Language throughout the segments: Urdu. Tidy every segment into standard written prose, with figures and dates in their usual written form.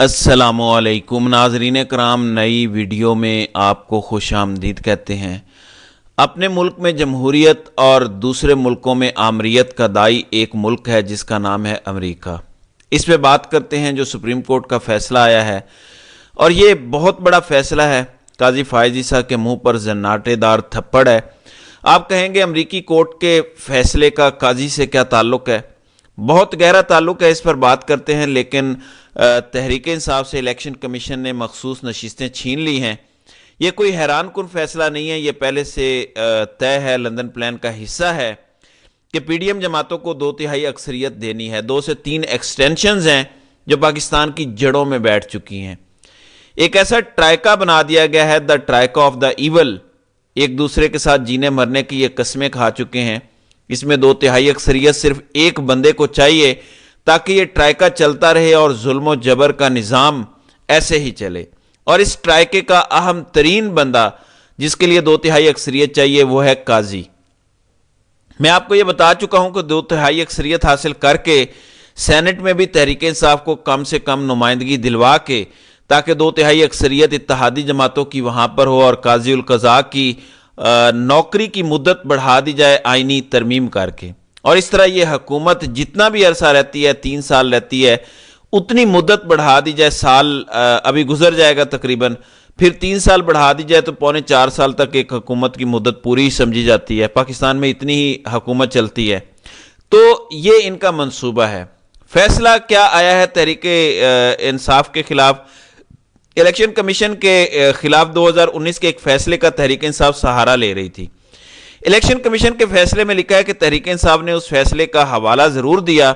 السلام علیکم ناظرین کرام، نئی ویڈیو میں آپ کو خوش آمدید کہتے ہیں۔ اپنے ملک میں جمہوریت اور دوسرے ملکوں میں آمریت کا دائی ایک ملک ہے جس کا نام ہے امریکہ۔ اس پہ بات کرتے ہیں جو سپریم کورٹ کا فیصلہ آیا ہے، اور یہ بہت بڑا فیصلہ ہے۔ قاضی فائز عیسیٰ کے منہ پر زناٹے دار تھپڑ ہے۔ آپ کہیں گے امریکی کورٹ کے فیصلے کا قاضی سے کیا تعلق ہے؟ بہت گہرا تعلق ہے، اس پر بات کرتے ہیں۔ لیکن تحریک انصاف سے الیکشن کمیشن نے مخصوص نشستیں چھین لی ہیں۔ یہ کوئی حیران کن فیصلہ نہیں ہے، یہ پہلے سے طے ہے، لندن پلان کا حصہ ہے کہ پی ڈی ایم جماعتوں کو 2/3 اکثریت دینی ہے۔ 2 سے 3 ایکسٹینشنز ہیں جو پاکستان کی جڑوں میں بیٹھ چکی ہیں۔ ایک ایسا ٹرائکا بنا دیا گیا ہے، دا ٹرائکا آف دا ایول۔ ایک دوسرے کے ساتھ جینے مرنے کی یہ قسمیں کھا چکے ہیں۔ اس میں 2/3 اکثریت صرف ایک بندے کو چاہیے تاکہ یہ ٹرائکا چلتا رہے اور ظلم و جبر کا نظام ایسے ہی چلے۔ اور اس ٹرائکے کا اہم ترین بندہ جس کے لیے 2/3 اکثریت چاہیے وہ ہے قاضی۔ میں آپ کو یہ بتا چکا ہوں کہ 2/3 اکثریت حاصل کر کے سینٹ میں بھی تحریک انصاف کو کم سے کم نمائندگی دلوا کے، تاکہ 2/3 اکثریت اتحادی جماعتوں کی وہاں پر ہو اور قاضی القضاء کی نوکری کی مدت بڑھا دی جائے آئینی ترمیم کر کے۔ اور اس طرح یہ حکومت جتنا بھی عرصہ رہتی ہے، 3 سال رہتی ہے، اتنی مدت بڑھا دی جائے۔ سال ابھی گزر جائے گا تقریباً، پھر 3 سال بڑھا دی جائے تو 3.25 سال تک ایک حکومت کی مدت پوری سمجھی جاتی ہے۔ پاکستان میں اتنی ہی حکومت چلتی ہے۔ تو یہ ان کا منصوبہ ہے۔ فیصلہ کیا آیا ہے تحریک انصاف کے خلاف؟ الیکشن کمیشن کے خلاف 2019 کے ایک فیصلے کا تحریک انصاف سہارا لے رہی تھی۔ الیکشن کمیشن کے فیصلے میں لکھا ہے کہ تحریک انصاف نے اس فیصلے کا حوالہ ضرور دیا،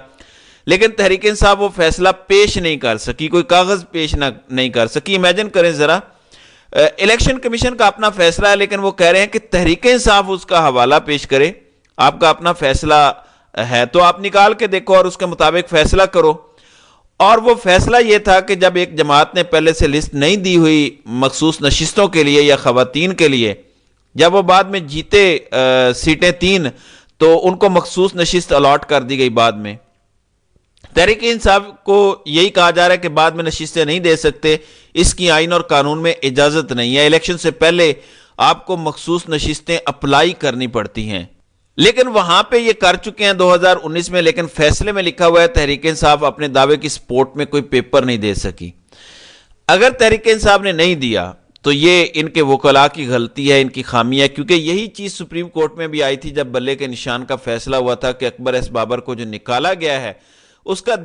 لیکن تحریک انصاف وہ فیصلہ پیش نہیں کر سکی، کوئی کاغذ پیش نہیں کر سکی۔ امیجن کریں ذرا، الیکشن کمیشن کا اپنا فیصلہ ہے، لیکن وہ کہہ رہے ہیں کہ تحریک انصاف اس کا حوالہ پیش کرے۔ آپ کا اپنا فیصلہ ہے تو آپ نکال کے دیکھو اور اس کے مطابق فیصلہ کرو۔ اور وہ فیصلہ یہ تھا کہ جب ایک جماعت نے پہلے سے لسٹ نہیں دی ہوئی مخصوص نشستوں کے لیے یا خواتین کے لیے، جب وہ بعد میں جیتے سیٹیں 3 تو ان کو مخصوص نشست الاٹ کر دی گئی۔ بعد میں تحریک انصاف کو یہی کہا جا رہا ہے کہ بعد میں نشستیں نہیں دے سکتے، اس کی آئین اور قانون میں اجازت نہیں ہے۔ الیکشن سے پہلے آپ کو مخصوص نشستیں اپلائی کرنی پڑتی ہیں، لیکن وہاں پہ یہ کر چکے ہیں 2019 میں۔ لیکن فیصلے میں لکھا ہوا ہے تحریک انصاف اپنے دعوے کی سپورٹ میں کوئی پیپر نہیں دے سکی۔ اگر تحریک انصاف نے نہیں دیا تو یہ ان کے وکلاء کی غلطی ہے، ان کی خامی ہے، کیونکہ یہی چیز سپریم کورٹ میں بھی آئی تھی جب بلے کے نشان کا فیصلہ ہوا تھا کہ اکبر ایس بابر کو جو نکالا گیا ہے اس کا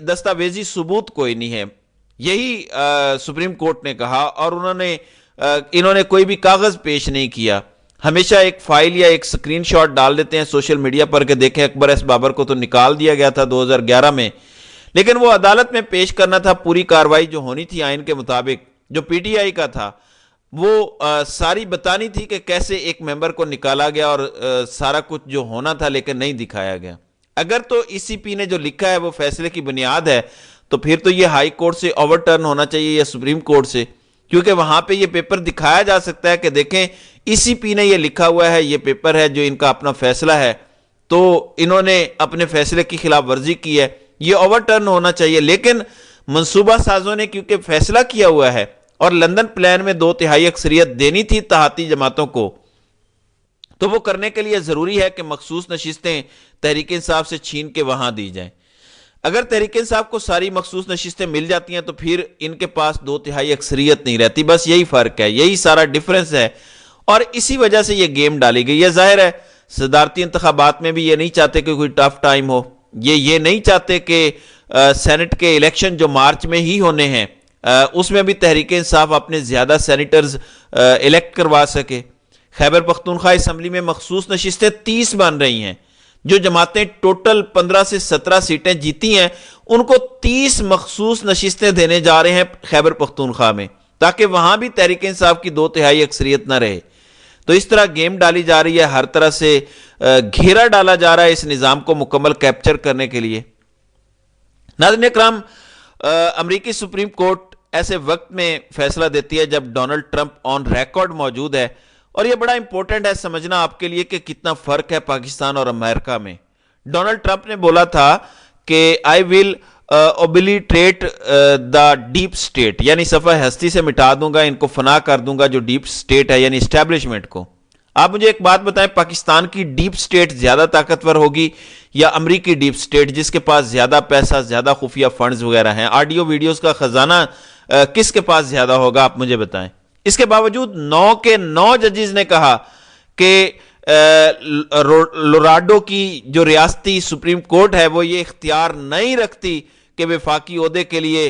دستاویزی ثبوت کوئی نہیں ہے۔ یہی سپریم کورٹ نے کہا، اور انہوں نے کوئی بھی کاغذ پیش نہیں کیا۔ ہمیشہ ایک فائل یا ایک سکرین شاٹ ڈال دیتے ہیں سوشل میڈیا پر کہ دیکھیں اکبر ایس بابر کو تو نکال دیا گیا تھا 2011 میں، لیکن وہ عدالت میں پیش کرنا تھا پوری کارروائی جو ہونی تھی آئین کے مطابق۔ جو پی ٹی آئی کا تھا وہ ساری بتانی تھی کہ کیسے ایک ممبر کو نکالا گیا اور سارا کچھ جو ہونا تھا، لیکن نہیں دکھایا گیا۔ اگر تو ای سی پی نے جو لکھا ہے وہ فیصلے کی بنیاد ہے تو پھر تو یہ ہائی کورٹ سے اوور ٹرن ہونا چاہیے یا سپریم کورٹ سے، کیونکہ وہاں پہ یہ پیپر دکھایا جا سکتا ہے کہ دیکھیں ای سی پی نے یہ لکھا ہوا ہے، یہ پیپر ہے جو ان کا اپنا فیصلہ ہے، تو انہوں نے اپنے فیصلے کی خلاف ورزی کی ہے، یہ اوور ٹرن ہونا چاہیے۔ لیکن منصوبہ سازوں نے کیونکہ فیصلہ کیا ہوا ہے اور لندن پلان میں 2/3 اکثریت دینی تھی اتحادی جماعتوں کو، تو وہ کرنے کے لیے ضروری ہے کہ مخصوص نشستیں تحریک انصاف سے چھین کے وہاں دی جائیں۔ اگر تحریک انصاف کو ساری مخصوص نشستیں مل جاتی ہیں تو پھر ان کے پاس 2/3 اکثریت نہیں رہتی۔ بس یہی فرق ہے، یہی سارا ڈیفرنس ہے، اور اسی وجہ سے یہ گیم ڈالی گئی ہے۔ ظاہر ہے صدارتی انتخابات میں بھی یہ نہیں چاہتے کہ کوئی ٹف ٹائم ہو، یہ نہیں چاہتے کہ سینٹ کے الیکشن جو مارچ میں ہی ہونے ہیں اس میں بھی تحریک انصاف اپنے زیادہ سینیٹرز الیکٹ کروا سکے۔ خیبر پختونخوا اسمبلی میں مخصوص نشستیں 30 بن رہی ہیں۔ جو جماعتیں ٹوٹل 15 سے 17 سیٹیں جیتی ہیں ان کو 30 مخصوص نشستیں دینے جا رہے ہیں خیبر پختونخوا میں، تاکہ وہاں بھی تحریک انصاف کی 2/3 اکثریت نہ رہے۔ تو اس طرح گیم ڈالی جا رہی ہے، ہر طرح سے گھیرا ڈالا جا رہا ہے اس نظام کو مکمل کیپچر کرنے کے لیے۔ ناظرین اکرام، امریکی سپریم کورٹ ایسے وقت میں فیصلہ دیتی ہے جب ڈونلڈ ٹرمپ آن ریکارڈ موجود ہے، اور یہ بڑا امپورٹنٹ ہے سمجھنا آپ کے لیے کہ کتنا فرق ہے پاکستان اور امریکہ میں۔ ڈونلڈ ٹرمپ نے بولا تھا کہ آئی ول اوبلیٹریٹ دا ڈیپ اسٹیٹ، یعنی صفحہ ہستی سے مٹا دوں گا، ان کو فنا کر دوں گا جو ڈیپ اسٹیٹ ہے یعنی اسٹیبلشمنٹ کو۔ آپ مجھے ایک بات بتائیں، پاکستان کی ڈیپ اسٹیٹ زیادہ طاقتور ہوگی یا امریکی ڈیپ اسٹیٹ جس کے پاس زیادہ پیسہ، زیادہ خفیہ فنڈز وغیرہ ہیں؟ آڈیو ویڈیوز کا خزانہ کس کے پاس زیادہ ہوگا؟ آپ مجھے بتائیں۔ اس کے باوجود 9 کے 9 ججز نے کہا کہ لوراڈو کی جو ریاستی سپریم کورٹ ہے وہ یہ اختیار نہیں رکھتی کہ وفاقی عہدے کے لیے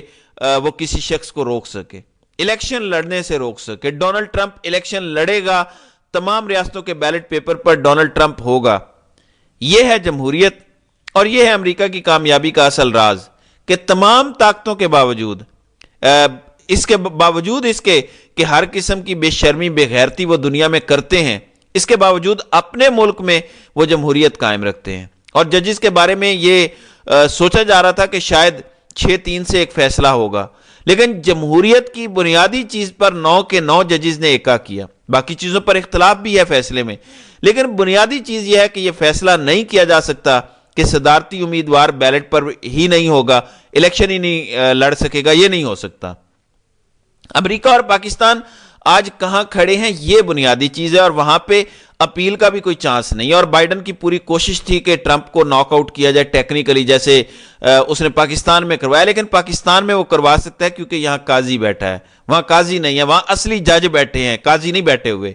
وہ کسی شخص کو روک سکے، الیکشن لڑنے سے روک سکے۔ ڈونلڈ ٹرمپ الیکشن لڑے گا، تمام ریاستوں کے بیلٹ پیپر پر ڈونلڈ ٹرمپ ہوگا۔ یہ ہے جمہوریت اور یہ ہے امریکہ کی کامیابی کا اصل راز کہ تمام طاقتوں کے باوجود، اس کے باوجود اس کے کہ ہر قسم کی بے شرمی، بے غیرتی وہ دنیا میں کرتے ہیں، اس کے باوجود اپنے ملک میں وہ جمہوریت قائم رکھتے ہیں۔ اور ججز کے بارے میں یہ سوچا جا رہا تھا کہ شاید 6-3 سے ایک فیصلہ ہوگا، لیکن جمہوریت کی بنیادی چیز پر 9 کے 9 ججز نے ایکا کیا۔ باقی چیزوں پر اختلاف بھی ہے فیصلے میں، لیکن بنیادی چیز یہ ہے کہ یہ فیصلہ نہیں کیا جا سکتا کہ صدارتی امیدوار بیلٹ پر ہی نہیں ہوگا، الیکشن ہی نہیں لڑ سکے گا، یہ نہیں ہو سکتا۔ امریکہ اور پاکستان آج کہاں کھڑے ہیں یہ بنیادی چیز ہے، اور وہاں پہ اپیل کا بھی کوئی چانس نہیں ہے۔ اور بائیڈن کی پوری کوشش تھی کہ ٹرمپ کو ناک آؤٹ کیا جائے ٹیکنیکلی، جیسے اس نے پاکستان میں کروایا، لیکن پاکستان میں وہ کروا سکتا ہے کیونکہ یہاں قاضی بیٹھا ہے، وہاں قاضی نہیں ہے، وہاں اصلی جج بیٹھے ہیں، قاضی نہیں بیٹھے ہوئے۔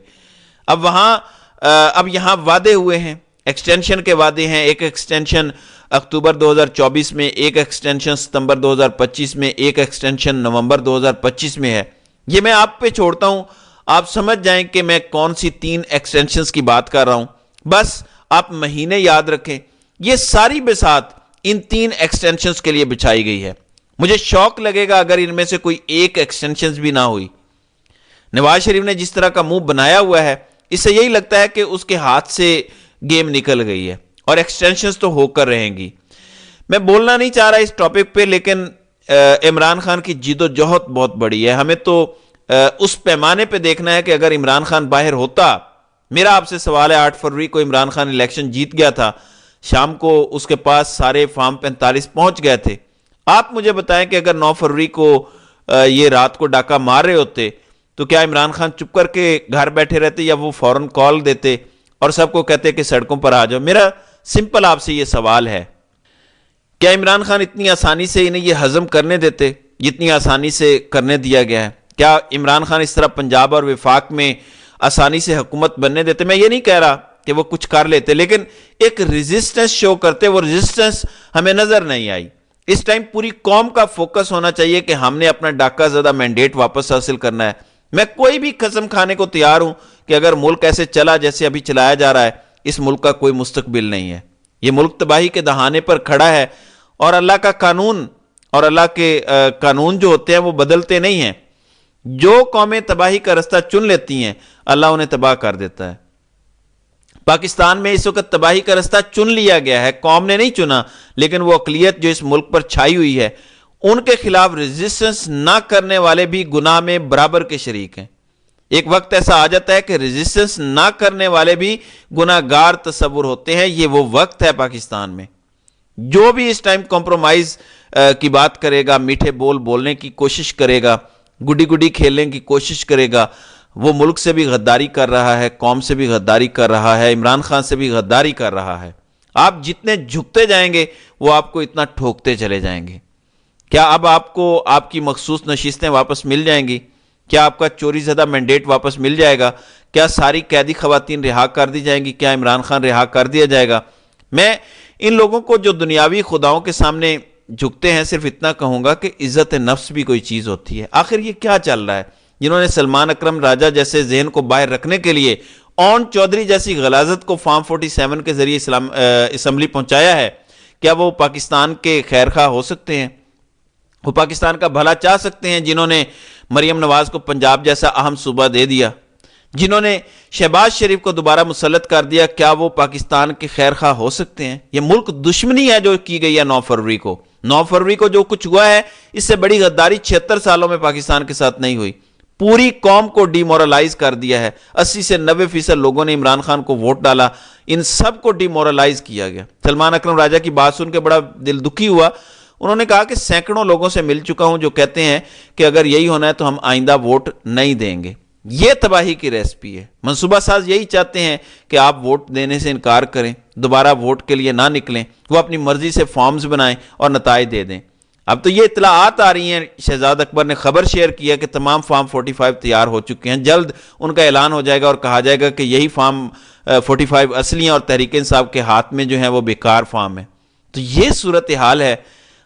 اب یہاں وعدے ہوئے ہیں، ایکسٹینشن کے وعدے ہیں، ایک ایکسٹینشن اکتوبر 2024 میں، ایک ایکسٹینشن ستمبر 2025 میں، ایک ایکسٹینشن نومبر 2025 میں ہے۔ یہ میں آپ پہ چھوڑتا ہوں، آپ سمجھ جائیں کہ میں کون سی 3 ایکسٹینشنز کی بات کر رہا ہوں، بس آپ مہینے یاد رکھیں۔ یہ ساری بساط ان 3 ایکسٹینشنز کے لیے بچھائی گئی ہے۔ مجھے شوق لگے گا اگر ان میں سے کوئی ایک ایکسٹینشنز بھی نہ ہوئی۔ نواز شریف نے جس طرح کا منہ بنایا ہوا ہے، اس سے یہی لگتا ہے کہ اس کے ہاتھ سے گیم نکل گئی ہے، اور ایکسٹینشنز تو ہو کر رہیں گی۔ میں بولنا نہیں چاہ رہا اس ٹاپک پہ، لیکن عمران خان کی جد و جہد بہت بڑی ہے۔ ہمیں تو اس پیمانے پہ دیکھنا ہے کہ اگر عمران خان باہر ہوتا، میرا آپ سے سوال ہے، 8 فروری کو عمران خان الیکشن جیت گیا تھا، شام کو اس کے پاس سارے فارم 45 پہنچ گئے تھے۔ آپ مجھے بتائیں کہ اگر 9 فروری کو یہ رات کو ڈاکہ مار رہے ہوتے تو کیا عمران خان چپ کر کے گھر بیٹھے رہتے یا وہ فوراً کال دیتے اور سب کو کہتے کہ سڑکوں پر آ جاؤ؟ میرا سمپل آپ سے یہ سوال ہے، کیا عمران خان اتنی آسانی سے انہیں یہ ہضم کرنے دیتے جتنی آسانی سے کرنے دیا گیا ہے؟ کیا عمران خان اس طرح پنجاب اور وفاق میں آسانی سے حکومت بننے دیتے؟ میں یہ نہیں کہہ رہا کہ وہ کچھ کر لیتے، لیکن ایک ریزسٹنس شو کرتے، وہ ریزسٹنس ہمیں نظر نہیں آئی۔ اس ٹائم پوری قوم کا فوکس ہونا چاہیے کہ ہم نے اپنا ڈاکہ زدہ مینڈیٹ واپس حاصل کرنا ہے۔ میں کوئی بھی قسم کھانے کو تیار ہوں کہ اگر ملک ایسے چلا جیسے ابھی چلایا جا رہا ہے، اس ملک کا کوئی مستقبل نہیں ہے۔ یہ ملک تباہی کے دہانے پر کھڑا ہے، اور اللہ کا قانون اور اللہ کے قانون جو ہوتے ہیں وہ بدلتے نہیں ہیں۔ جو قومیں تباہی کا رستہ چن لیتی ہیں، اللہ انہیں تباہ کر دیتا ہے۔ پاکستان میں اس وقت تباہی کا رستہ چن لیا گیا ہے، قوم نے نہیں چنا، لیکن وہ اقلیت جو اس ملک پر چھائی ہوئی ہے، ان کے خلاف ریزسٹنس نہ کرنے والے بھی گناہ میں برابر کے شریک ہیں۔ ایک وقت ایسا آ جاتا ہے کہ ریزسٹنس نہ کرنے والے بھی گناہ گار تصور ہوتے ہیں۔ یہ وہ وقت ہے پاکستان میں۔ جو بھی اس ٹائم کمپرومائز کی بات کرے گا، میٹھے بول بولنے کی کوشش کرے گا، گڈی گڈی کھیلنے کی کوشش کرے گا، وہ ملک سے بھی غداری کر رہا ہے، قوم سے بھی غداری کر رہا ہے، عمران خان سے بھی غداری کر رہا ہے۔ آپ جتنے جھکتے جائیں گے وہ آپ کو اتنا ٹھوکتے چلے جائیں گے۔ کیا اب آپ کو آپ کی مخصوص نشستیں واپس مل جائیں گی؟ کیا آپ کا چوری زدہ مینڈیٹ واپس مل جائے گا؟ کیا ساری قیدی خواتین رہا کر دی جائیں گی؟ کیا عمران خان رہا کر دیا جائے گا؟ میں ان لوگوں کو جو دنیاوی خداؤں کے سامنے جھکتے ہیں صرف اتنا کہوں گا کہ عزت نفس بھی کوئی چیز ہوتی ہے۔ آخر یہ کیا چل رہا ہے؟ جنہوں نے سلمان اکرم راجہ جیسے ذہن کو باہر رکھنے کے لیے اون چودھری جیسی غلاظت کو فارم 47 کے ذریعے اسمبلی پہنچایا ہے، کیا وہ پاکستان کے خیر خواہ ہو سکتے ہیں؟ وہ پاکستان کا بھلا چاہ سکتے ہیں؟ جنہوں نے مریم نواز کو پنجاب جیسا اہم صوبہ دے دیا، جنہوں نے شہباز شریف کو دوبارہ مسلط کر دیا، کیا وہ پاکستان کے خیر خواہ ہو سکتے ہیں؟ یہ ملک دشمنی ہے جو کی گئی ہے 9 فروری کو۔ 9 فروری کو جو کچھ ہوا ہے، اس سے بڑی غداری 76 سالوں میں پاکستان کے ساتھ نہیں ہوئی۔ پوری قوم کو ڈی مورلائز کر دیا ہے۔ 80 سے 90% لوگوں نے عمران خان کو ووٹ ڈالا، ان سب کو ڈی مورلائز کیا گیا۔ سلمان اکرم راجہ کی بات سن کے بڑا دل دکھی ہوا۔ انہوں نے کہا کہ سینکڑوں لوگوں سے مل چکا ہوں جو کہتے ہیں کہ اگر یہی ہونا ہے تو ہم آئندہ ووٹ نہیں دیں گے۔ یہ تباہی کی ریسپی ہے۔ منصوبہ ساز یہی چاہتے ہیں کہ آپ ووٹ دینے سے انکار کریں، دوبارہ ووٹ کے لیے نہ نکلیں، وہ اپنی مرضی سے فارمز بنائیں اور نتائج دے دیں۔ اب تو یہ اطلاعات آ رہی ہیں، شہزاد اکبر نے خبر شیئر کیا کہ تمام فارم 45 تیار ہو چکے ہیں، جلد ان کا اعلان ہو جائے گا اور کہا جائے گا کہ یہی فارم 45 اصلی ہیں اور تحریک انصاف کے ہاتھ میں جو ہیں وہ بیکار فارم ہیں۔ تو یہ صورتحال ہے۔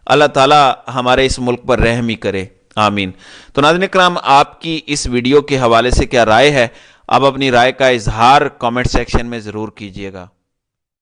اللہ تعالیٰ ہمارے اس ملک پر رحم ہی کرے، آمین۔ تو ناظرین اکرام، آپ کی اس ویڈیو کے حوالے سے کیا رائے ہے؟ آپ اپنی رائے کا اظہار کامنٹ سیکشن میں ضرور کیجیے گا۔